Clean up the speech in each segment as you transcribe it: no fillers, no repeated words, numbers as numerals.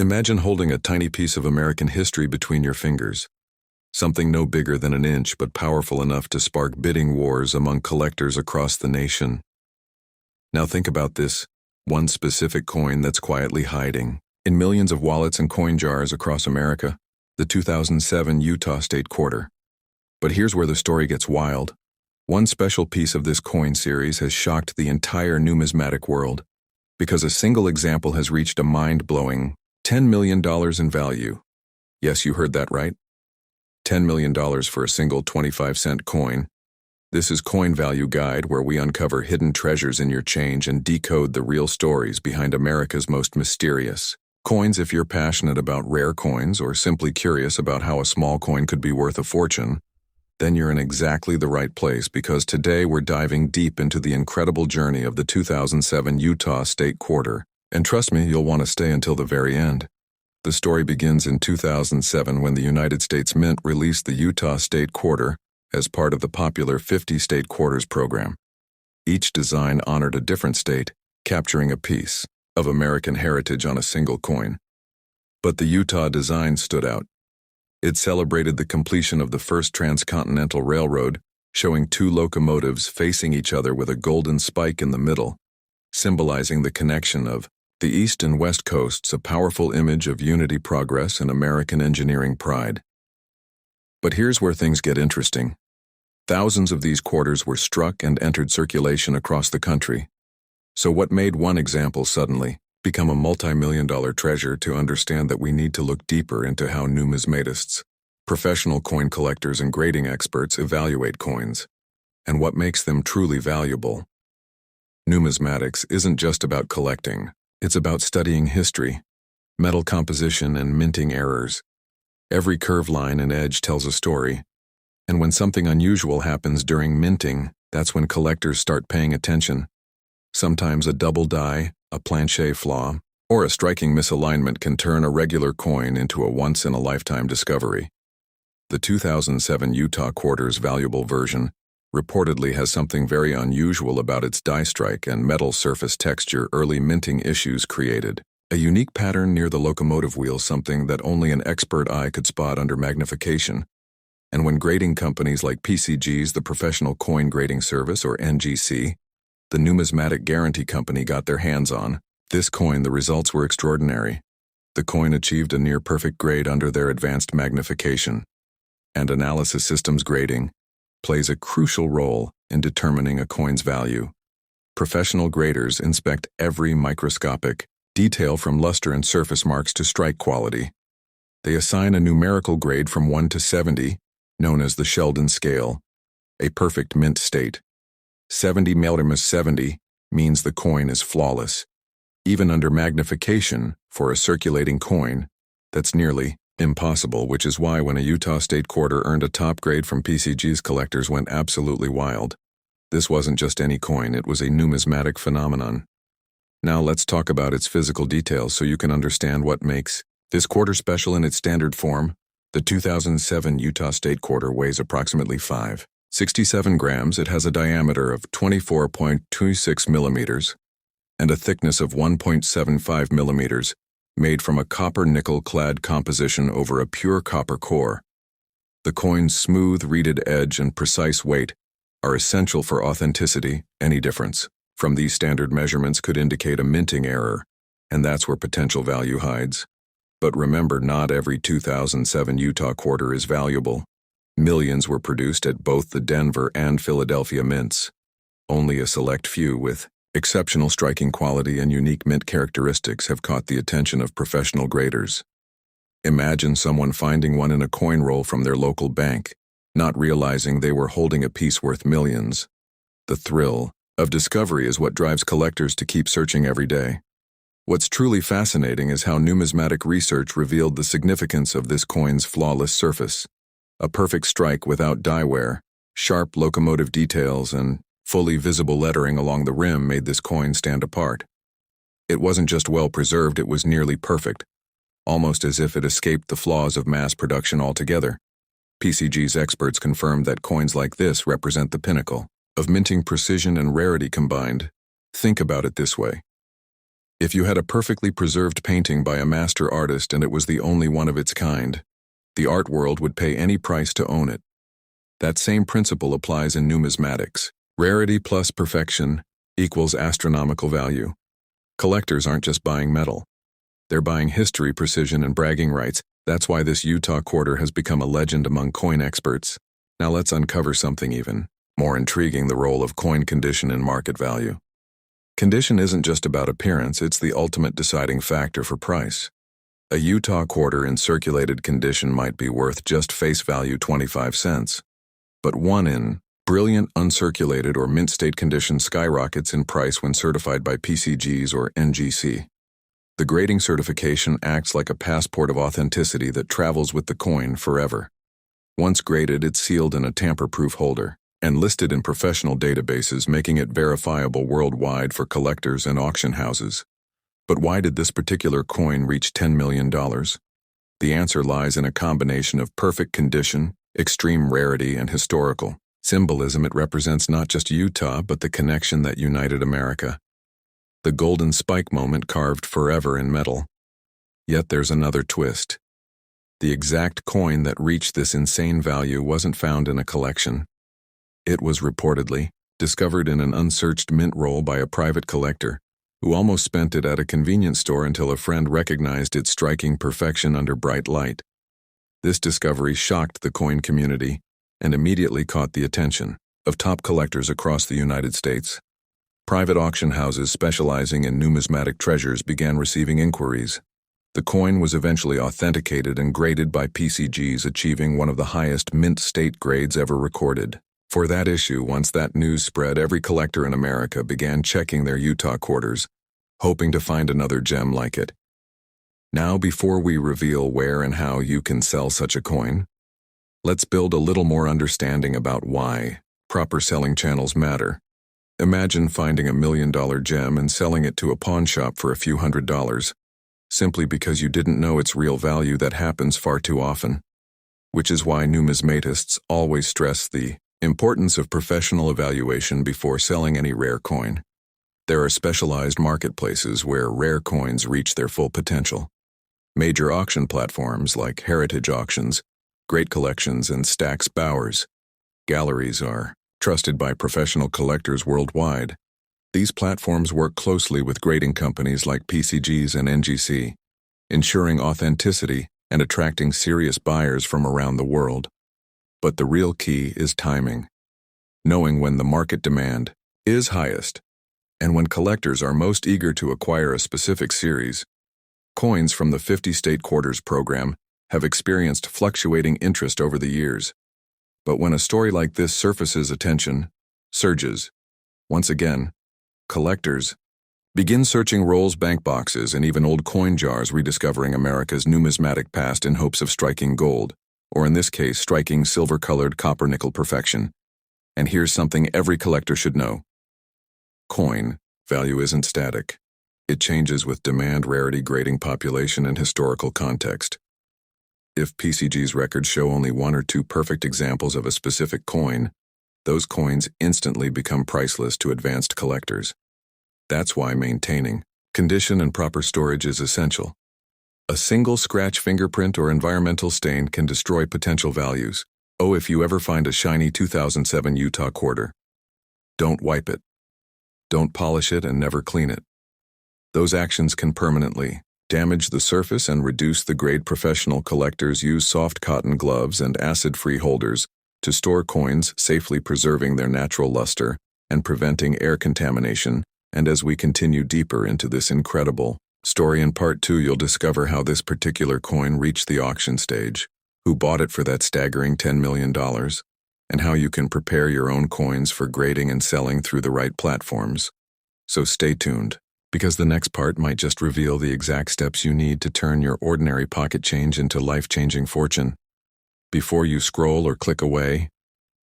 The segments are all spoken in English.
Imagine holding a tiny piece of American history between your fingers. Something no bigger than an inch but powerful enough to spark bidding wars among collectors across the nation. Now think about this, one specific coin that's quietly hiding in millions of wallets and coin jars across America, the 2007 Utah State Quarter. But here's where the story gets wild. One special piece of this coin series has shocked the entire numismatic world, because a single example has reached a mind-blowing $10 million in value. Yes, you heard that right. $10 million for a single 25-cent coin. This is Coin Value Guide, where we uncover hidden treasures in your change and decode the real stories behind America's most mysterious coins. If you're passionate about rare coins or simply curious about how a small coin could be worth a fortune, then you're in exactly the right place, because today we're diving deep into the incredible journey of the 2007 Utah State Quarter. And trust me, you'll want to stay until the very end. The story begins in 2007 when the United States Mint released the Utah State Quarter as part of the popular 50 State Quarters program. Each design honored a different state, capturing a piece of American heritage on a single coin. But the Utah design stood out. It celebrated the completion of the first transcontinental railroad, showing two locomotives facing each other with a golden spike in the middle, symbolizing the connection of the East and West Coasts, a powerful image of unity, progress, and American engineering pride. But here's where things get interesting. Thousands of these quarters were struck and entered circulation across the country. So what made one example suddenly become a multi-million-dollar treasure? To understand that, we need to look deeper into how numismatists, professional coin collectors, and grading experts evaluate coins, and what makes them truly valuable. Numismatics isn't just about collecting. It's about studying history, metal composition, and minting errors. Every curve, line, and edge tells a story. And when something unusual happens during minting, that's when collectors start paying attention. Sometimes a double die, a planche flaw, or a striking misalignment can turn a regular coin into a once-in-a-lifetime discovery. The 2007 Utah Quarter's valuable version reportedly has something very unusual about its die strike and metal surface texture. Early minting issues created a unique pattern near the locomotive wheel, something that only an expert eye could spot under magnification. And when grading companies like PCG's, the Professional Coin Grading Service, or NGC, the Numismatic Guarantee Company, got their hands on this coin, the results were extraordinary. The coin achieved a near-perfect grade under their advanced magnification and analysis systems. Grading plays a crucial role in determining a coin's value. Professional graders inspect every microscopic detail, from luster and surface marks to strike quality. They assign a numerical grade from 1 to 70, known as the Sheldon scale, a perfect mint state. 70 means the coin is flawless. Even under magnification, for a circulating coin, that's nearly impossible, which is why when a Utah State Quarter earned a top grade from PCG's, collectors went absolutely wild. This wasn't just any coin, it was a numismatic phenomenon. Now let's talk about its physical details so you can understand what makes this quarter special. In its standard form, the 2007 Utah State Quarter weighs approximately 5.67 grams. It has a diameter of 24.26 millimeters and a thickness of 1.75 millimeters, made from a copper-nickel clad composition over a pure copper core. The coin's smooth, reeded edge and precise weight are essential for authenticity. Any difference from these standard measurements could indicate a minting error, and that's where potential value hides. But remember, not every 2007 Utah Quarter is valuable. Millions were produced at both the Denver and Philadelphia mints. Only a select few with exceptional striking quality and unique mint characteristics have caught the attention of professional graders. Imagine someone finding one in a coin roll from their local bank, not realizing they were holding a piece worth millions. The thrill of discovery is what drives collectors to keep searching every day. What's truly fascinating is how numismatic research revealed the significance of this coin's flawless surface. A perfect strike without die wear, sharp locomotive details, and fully visible lettering along the rim made this coin stand apart. It wasn't just well preserved, it was nearly perfect, almost as if it escaped the flaws of mass production altogether. PCG's experts confirmed that coins like this represent the pinnacle of minting precision and rarity combined. Think about it this way. If you had a perfectly preserved painting by a master artist and it was the only one of its kind, the art world would pay any price to own it. That same principle applies in numismatics. Rarity plus perfection equals astronomical value. Collectors aren't just buying metal. They're buying history, precision, and bragging rights. That's why this Utah quarter has become a legend among coin experts. Now let's uncover something even more intriguing: the role of coin condition in market value. Condition isn't just about appearance, it's the ultimate deciding factor for price. A Utah quarter in circulated condition might be worth just face value 25 cents. But one in brilliant, uncirculated, or mint state condition skyrockets in price when certified by PCGs or NGC. The grading certification acts like a passport of authenticity that travels with the coin forever. Once graded, it's sealed in a tamper-proof holder and listed in professional databases, making it verifiable worldwide for collectors and auction houses. But why did this particular coin reach $10 million? The answer lies in a combination of perfect condition, extreme rarity, and historical symbolism. It represents not just Utah, but the connection that united America. The golden spike moment carved forever in metal. Yet there's another twist. The exact coin that reached this insane value wasn't found in a collection. It was reportedly discovered in an unsearched mint roll by a private collector, who almost spent it at a convenience store until a friend recognized its striking perfection under bright light. This discovery shocked the coin community and immediately caught the attention of top collectors across the United States. Private auction houses specializing in numismatic treasures began receiving inquiries. The coin was eventually authenticated and graded by PCGs, achieving one of the highest mint state grades ever recorded. For that issue, once that news spread, every collector in America began checking their Utah quarters, hoping to find another gem like it. Now, before we reveal where and how you can sell such a coin, let's build a little more understanding about why proper selling channels matter. Imagine finding $1 million gem and selling it to a pawn shop for a few $100s, simply because you didn't know its real value. That happens far too often. Which is why numismatists always stress the importance of professional evaluation before selling any rare coin. There are specialized marketplaces where rare coins reach their full potential. Major auction platforms like Heritage Auctions, Great Collections, and Stack's Bowers. Galleries are trusted by professional collectors worldwide. These platforms work closely with grading companies like PCGs and NGC, ensuring authenticity and attracting serious buyers from around the world. But the real key is timing, knowing when the market demand is highest and when collectors are most eager to acquire a specific series. Coins from the 50-state quarters program have experienced fluctuating interest over the years. But when a story like this surfaces, attention surges. Once again, collectors begin searching rolls, bank boxes, and even old coin jars, rediscovering America's numismatic past in hopes of striking gold, or in this case, striking silver-colored copper-nickel perfection. And here's something every collector should know. Coin value isn't static. It changes with demand, rarity, grading, population, and historical context. If PCG's records show only one or two perfect examples of a specific coin, those coins instantly become priceless to advanced collectors. That's why maintaining condition and proper storage is essential. A single scratch, fingerprint, or environmental stain can destroy potential values. Oh, if you ever find a shiny 2007 Utah quarter, don't wipe it. Don't polish it and never clean it. Those actions can permanently damage the surface and reduce the grade. Professional collectors use soft cotton gloves and acid-free holders to store coins, safely preserving their natural luster and preventing air contamination. And as we continue deeper into this incredible story in part 2, you'll discover how this particular coin reached the auction stage, who bought it for that staggering $10 million, and how you can prepare your own coins for grading and selling through the right platforms. So stay tuned, because the next part might just reveal the exact steps you need to turn your ordinary pocket change into life-changing fortune. Before you scroll or click away,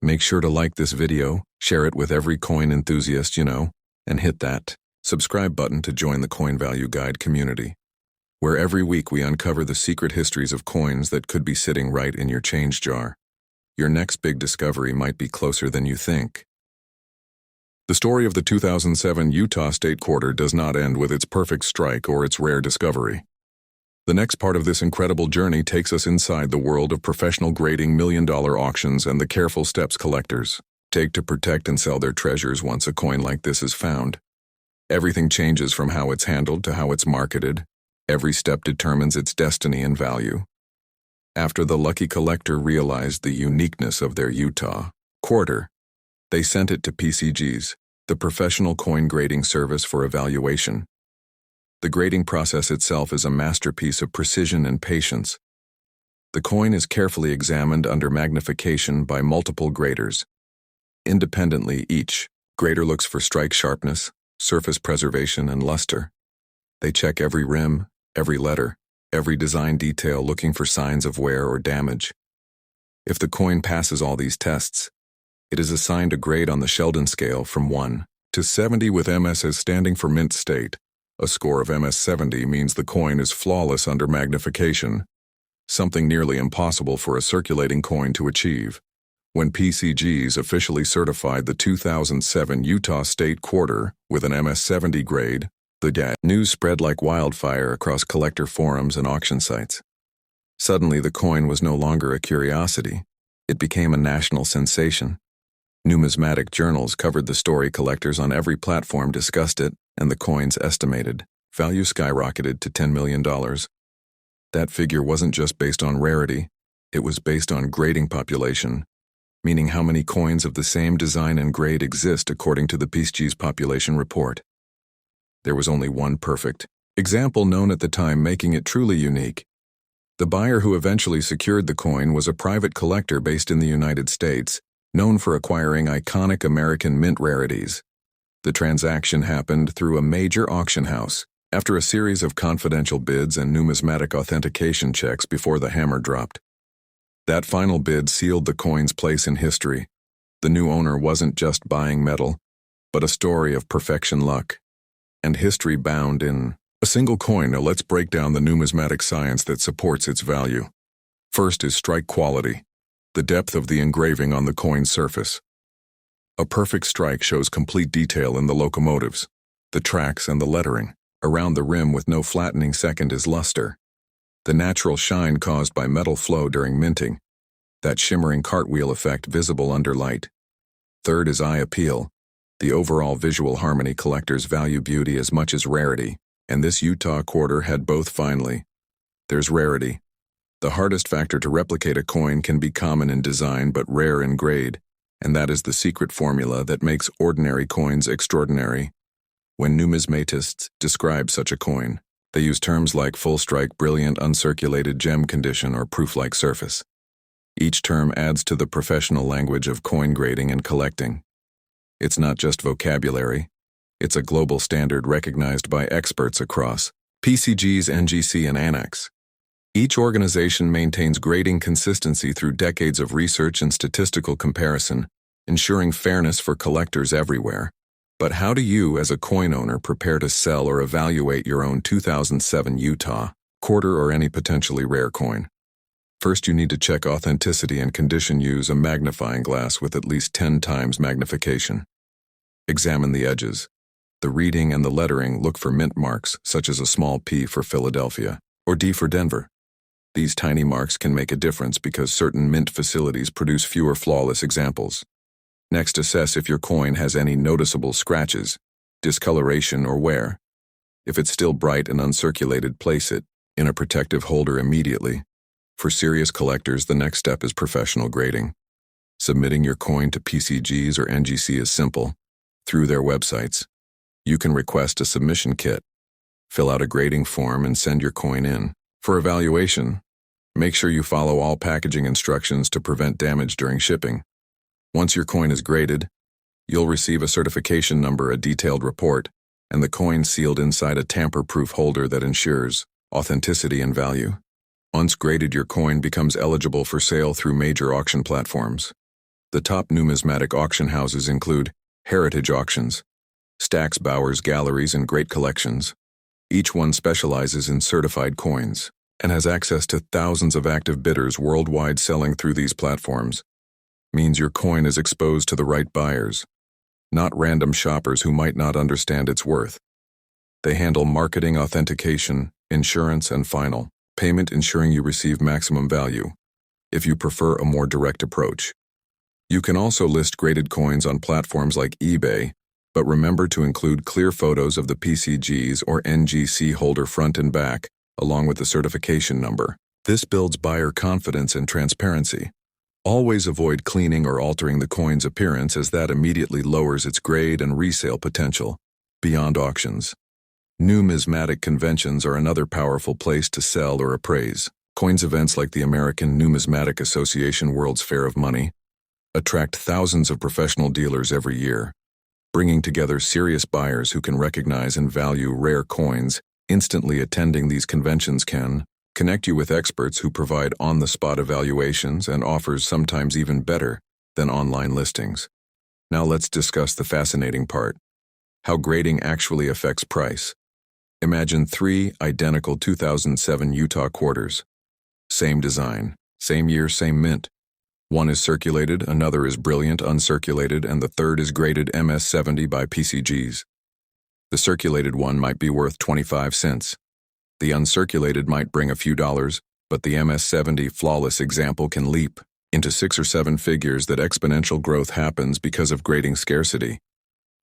make sure to like this video, share it with every coin enthusiast you know, and hit that subscribe button to join the Coin Value Guide community, where every week we uncover the secret histories of coins that could be sitting right in your change jar. Your next big discovery might be closer than you think. The story of the 2007 Utah State Quarter does not end with its perfect strike or its rare discovery. The next part of this incredible journey takes us inside the world of professional grading, million-dollar auctions, and the careful steps collectors take to protect and sell their treasures once a coin like this is found. Everything changes from how it's handled to how it's marketed. Every step determines its destiny and value. After the lucky collector realized the uniqueness of their Utah quarter, they sent it to PCGs, the professional coin grading service, for evaluation. The grading process itself is a masterpiece of precision and patience. The coin is carefully examined under magnification by multiple graders. Independently, each grader looks for strike sharpness, surface preservation, and luster. They check every rim, every letter, every design detail, looking for signs of wear or damage. If the coin passes all these tests, it is assigned a grade on the Sheldon scale from 1 to 70, with MS as standing for mint state. A score of MS 70 means the coin is flawless under magnification, something nearly impossible for a circulating coin to achieve. When PCGs officially certified the 2007 Utah State Quarter with an MS 70 grade, the news spread like wildfire across collector forums and auction sites. Suddenly, the coin was no longer a curiosity. It became a national sensation. Numismatic journals covered the story, collectors on every platform discussed it, and the coin's estimated value skyrocketed to $10 million. That figure wasn't just based on rarity, it was based on grading population, meaning how many coins of the same design and grade exist according to the PCG's population report. There was only one perfect example known at the time, making it truly unique. The buyer who eventually secured the coin was a private collector based in the United States, known for acquiring iconic American mint rarities. The transaction happened through a major auction house, after a series of confidential bids and numismatic authentication checks before the hammer dropped. That final bid sealed the coin's place in history. The new owner wasn't just buying metal, but a story of perfection, luck, and history bound in a single coin. Now let's break down the numismatic science that supports its value. First is strike quality, the depth of the engraving on the coin's surface. A perfect strike shows complete detail in the locomotives, the tracks, and the lettering. Around the rim with no flattening. Second is luster, the natural shine caused by metal flow during minting, that shimmering cartwheel effect visible under light. Third is eye appeal, the overall visual harmony. Collectors value beauty as much as rarity, and this Utah quarter had both. Finally, there's rarity. The hardest factor to replicate a coin can be common in design but rare in grade, and that is the secret formula that makes ordinary coins extraordinary. When numismatists describe such a coin, they use terms like full strike, brilliant, uncirculated, gem condition, or proof-like surface. Each term adds to the professional language of coin grading and collecting. It's not just vocabulary, it's a global standard recognized by experts across PCGs, NGC, and Annex. Each organization maintains grading consistency through decades of research and statistical comparison, ensuring fairness for collectors everywhere. But how do you, as a coin owner, prepare to sell or evaluate your own 2007 Utah quarter or any potentially rare coin? First, you need to check authenticity and condition. Use a magnifying glass with at least 10 times magnification. Examine the edges, the reading, and the lettering. Look for mint marks, such as a small P for Philadelphia or D for Denver. These tiny marks can make a difference because certain mint facilities produce fewer flawless examples. Next, assess if your coin has any noticeable scratches, discoloration, or wear. If it's still bright and uncirculated, place it in a protective holder immediately. For serious collectors, the next step is professional grading. Submitting your coin to PCGs or NGC is simple. Through their websites, you can request a submission kit, fill out a grading form, and send your coin in. For evaluation, make sure you follow all packaging instructions to prevent damage during shipping. Once your coin is graded, you'll receive a certification number, a detailed report, and the coin sealed inside a tamper-proof holder that ensures authenticity and value. Once graded, your coin becomes eligible for sale through major auction platforms. The top numismatic auction houses include Heritage Auctions, Stax Bowers Galleries, and Great Collections. Each one specializes in certified coins and has access to thousands of active bidders worldwide. Selling through these platforms means your coin is exposed to the right buyers. not random shoppers who might not understand its worth. They handle marketing, authentication, insurance, and final payment, ensuring you receive maximum value, if you prefer a more direct approach. You can also list graded coins on platforms like eBay, but remember to include clear photos of the PCGs or NGC holder front and back, along with the certification number. This builds buyer confidence and transparency. Always avoid cleaning or altering the coin's appearance, as that immediately lowers its grade and resale potential beyond auctions. Numismatic conventions are another powerful place to sell or appraise. Coins events like the American Numismatic Association World's Fair of Money attract thousands of professional dealers every year, bringing together serious buyers who can recognize and value rare coins. Instantly attending these conventions can connect you with experts who provide on-the-spot evaluations and offers sometimes even better than online listings. Now let's discuss the fascinating part: how grading actually affects price. Imagine 3 identical 2007 Utah quarters. Same design, same year, same mint. One is circulated, another is brilliant uncirculated, and the third is graded MS-70 by PCGs. The circulated one might be worth 25 cents. The uncirculated might bring a few dollars, but the MS-70 flawless example can leap into 6 or 7 figures. That exponential growth happens because of grading scarcity.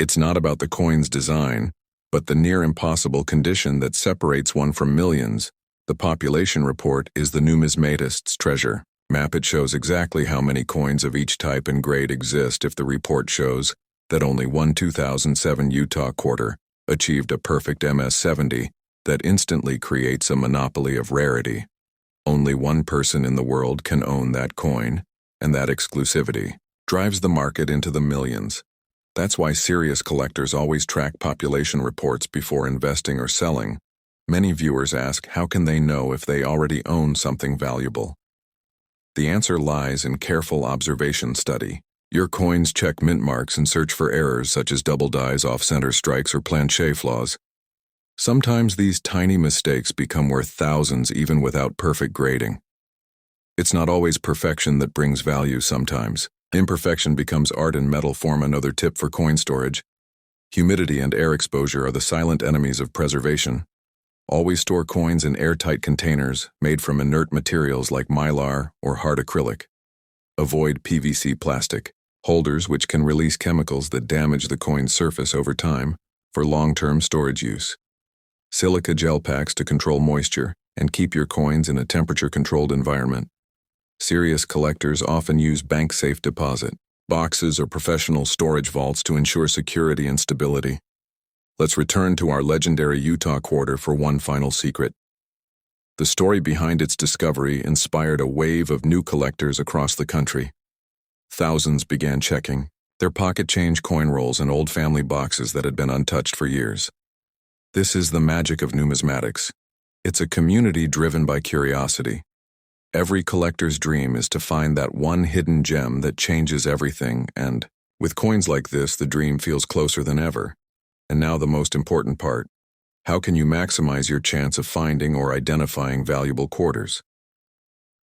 It's not about the coin's design, but the near impossible condition that separates one from millions. The population report is the numismatist's treasure map. It shows exactly how many coins of each type and grade exist. If the report shows that only one 2007 Utah quarter achieved a perfect MS-70, that instantly creates a monopoly of rarity. Only one person in the world can own that coin, and that exclusivity drives the market into the millions. That's why serious collectors always track population reports before investing or selling. Many viewers ask, how can they know if they already own something valuable? The answer lies in careful observation study. Your coins check mint marks and search for errors such as double dies, off-center strikes, or planche flaws. Sometimes these tiny mistakes become worth thousands even without perfect grading. It's not always perfection that brings value. Sometimes imperfection becomes art in metal form. Another tip for coin storage: humidity and air exposure are the silent enemies of preservation. Always store coins in airtight containers made from inert materials like mylar or hard acrylic. Avoid PVC plastic holders, which can release chemicals that damage the coin's surface over time, for long-term storage use. Silica gel packs to control moisture and keep your coins in a temperature-controlled environment. Serious collectors often use bank-safe deposit boxes or professional storage vaults to ensure security and stability. Let's return to our legendary Utah quarter for one final secret. The story behind its discovery inspired a wave of new collectors across the country. Thousands began checking their pocket change, coin rolls, and old family boxes that had been untouched for years. This is the magic of numismatics. It's a community driven by curiosity. Every collector's dream is to find that one hidden gem that changes everything, and with coins like this, the dream feels closer than ever. And now the most important part: how can you maximize your chance of finding or identifying valuable quarters?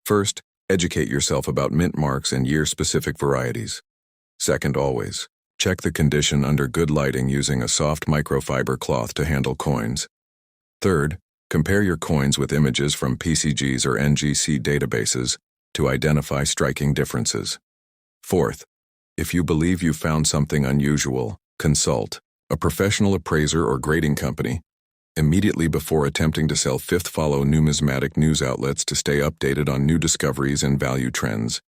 First, educate yourself about mint marks and year-specific varieties. Second, always check the condition under good lighting using a soft microfiber cloth to handle coins. Third, compare your coins with images from PCGs or NGC databases to identify striking differences. Fourth, if you believe you found something unusual, consult a professional appraiser or grading company immediately before attempting to sell. Fifth, follow numismatic news outlets to stay updated on new discoveries and value trends,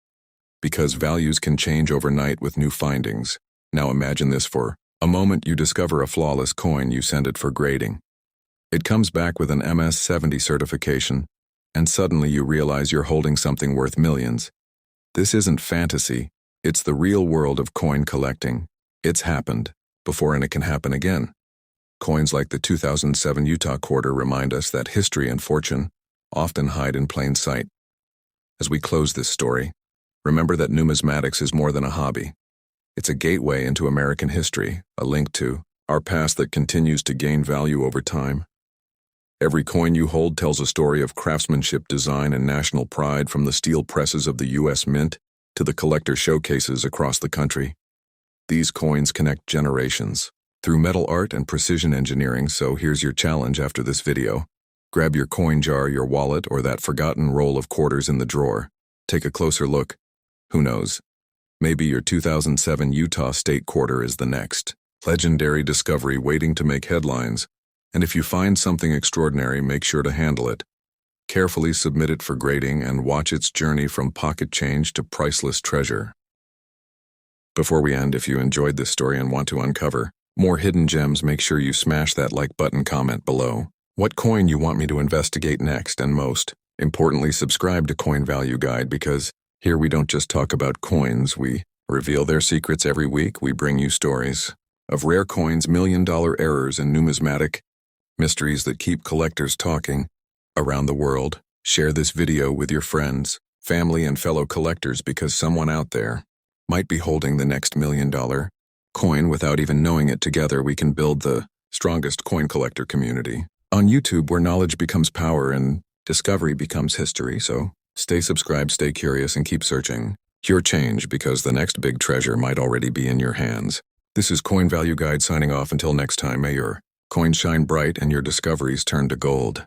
because values can change overnight with new findings. Now imagine this for a moment: you discover a flawless coin, you send it for grading. It comes back with an MS-70 certification, and suddenly you realize you're holding something worth millions. This isn't fantasy, it's the real world of coin collecting. It's happened before, and it can happen again. Coins like the 2007 Utah quarter remind us that history and fortune often hide in plain sight. As we close this story, remember that numismatics is more than a hobby. It's a gateway into American history, a link to our past that continues to gain value over time. Every coin you hold tells a story of craftsmanship, design, and national pride, from the steel presses of the U.S. Mint to the collector showcases across the country. These coins connect generations through metal art and precision engineering, so here's your challenge after this video. Grab your coin jar, your wallet, or that forgotten roll of quarters in the drawer. Take a closer look. Who knows? Maybe your 2007 Utah State quarter is the next legendary discovery waiting to make headlines. And if you find something extraordinary, make sure to handle it. Carefully submit it for grading and watch its journey from pocket change to priceless treasure. Before we end, if you enjoyed this story and want to uncover more hidden gems, make sure you smash that like button, comment below what coin you want me to investigate next, and most importantly, subscribe to Coin Value Guide, because here we don't just talk about coins, we reveal their secrets every week. We bring you stories of rare coins, million-dollar errors, and numismatic mysteries that keep collectors talking around the world. Share this video with your friends, family, and fellow collectors, because someone out there might be holding the next million-dollar coin without even knowing it. Together, we can build the strongest coin collector community on YouTube, where knowledge becomes power and discovery becomes history. So stay subscribed, stay curious, and keep searching your change, because the next big treasure might already be in your hands. This is Coin Value Guide signing off. Until next time, may your coins shine bright and your discoveries turn to gold.